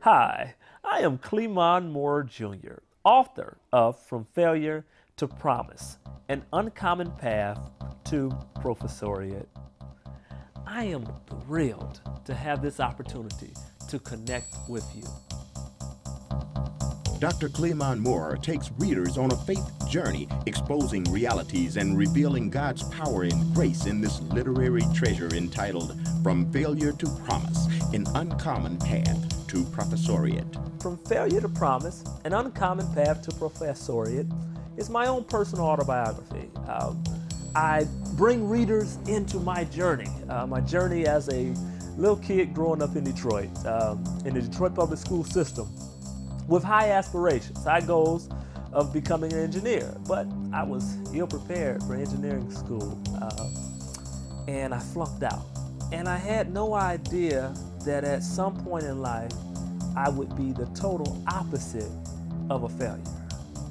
Hi, I am Cleamon Moorer Jr., author of From Failure to Promise, An Uncommon Path to Professoriate. I am thrilled to have this opportunity to connect with you. Dr. Cleamon Moorer takes readers on a faith journey, exposing realities and revealing God's power and grace in this literary treasure entitled From Failure to Promise, An Uncommon Path to Professoriate. From Failure to Promise, An Uncommon Path to Professoriate is my own personal autobiography. I bring readers into my journey as a little kid growing up in Detroit, in the Detroit public school system, with high aspirations, high goals of becoming an engineer. But I was ill-prepared for engineering school, and I flunked out. And I had no idea that at some point in life, I would be the total opposite of a failure.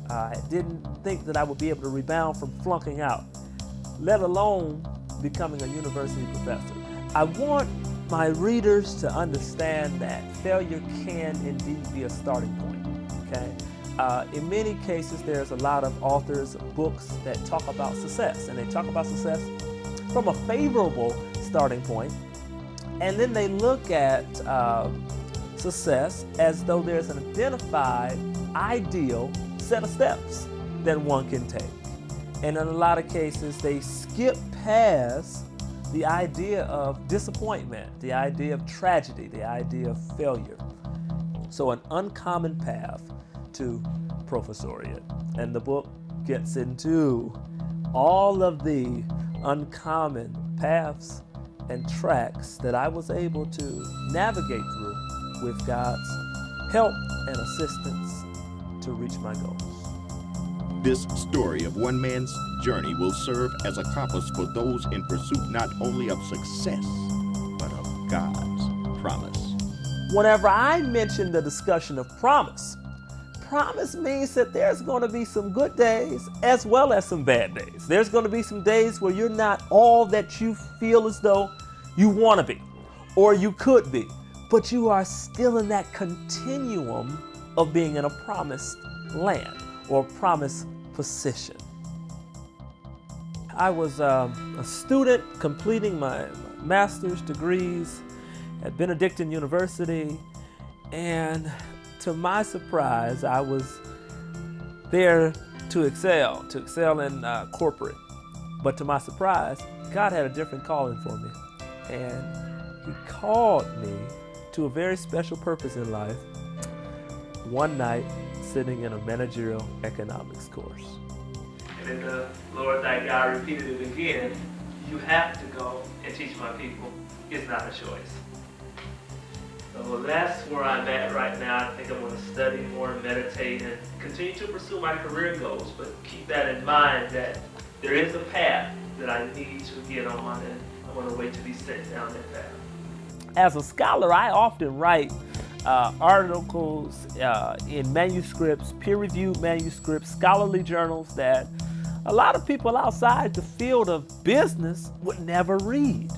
I didn't think that I would be able to rebound from flunking out, let alone becoming a university professor. I want my readers to understand that failure can indeed be a starting point, okay? In many cases, there's a lot of authors of books that talk about success, and they talk about success from a favorable starting point, and then they look at success as though there's an identified, ideal set of steps that one can take. And in a lot of cases, they skip past the idea of disappointment, the idea of tragedy, the idea of failure. So an uncommon path to professoriate. And the book gets into all of the uncommon paths and tracks that I was able to navigate through with God's help and assistance to reach my goals. This story of one man's journey will serve as a compass for those in pursuit not only of success, but of God's promise. Whenever I mention the discussion of promise, promise means that there's going to be some good days as well as some bad days. There's going to be some days where you're not all that you feel as though you want to be or you could be, but you are still in that continuum of being in a promised land or promised position. I was a student completing my master's degrees at Benedictine University, and to my surprise, I was there to excel in corporate. But to my surprise, God had a different calling for me, and He called me to a very special purpose in life one night sitting in a managerial economics course. And then the Lord thy God repeated it again: you have to go and teach my people. It's not a choice. So that's where I'm at right now. I think I'm going to study more, meditate, and continue to pursue my career goals. But keep that in mind that there is a path that I need to get on, and I'm going to wait to be sent down that path. As a scholar, I often write articles in manuscripts, peer-reviewed manuscripts, scholarly journals that a lot of people outside the field of business would never read.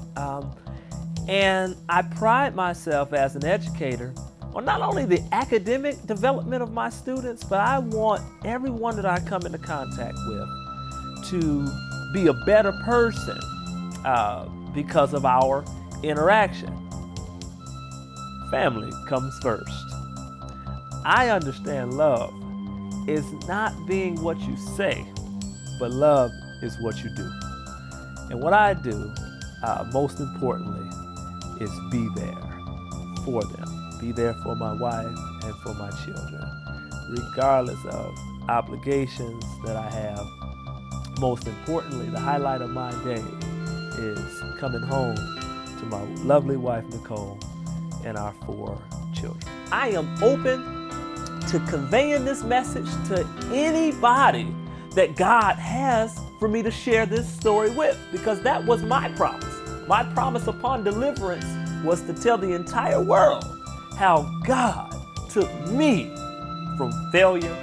And I pride myself as an educator on not only the academic development of my students, but I want everyone that I come into contact with to be a better person because of our interaction. Family comes first. I understand love is not being what you say, but love is what you do. And what I do, most importantly, is be there for them. Be there for my wife and for my children, regardless of obligations that I have. Most importantly, the highlight of my day is coming home to my lovely wife, Nicole, and our 4 children. I am open to conveying this message to anybody that God has for me to share this story with, because that was my promise. My promise upon deliverance was to tell the entire world how God took me from failure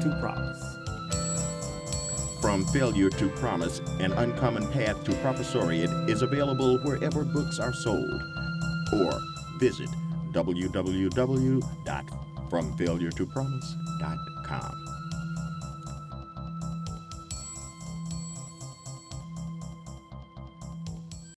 to promise. From Failure to Promise, An Uncommon Path to Professoriate is available wherever books are sold, or visit www.fromfailuretопроmise.com.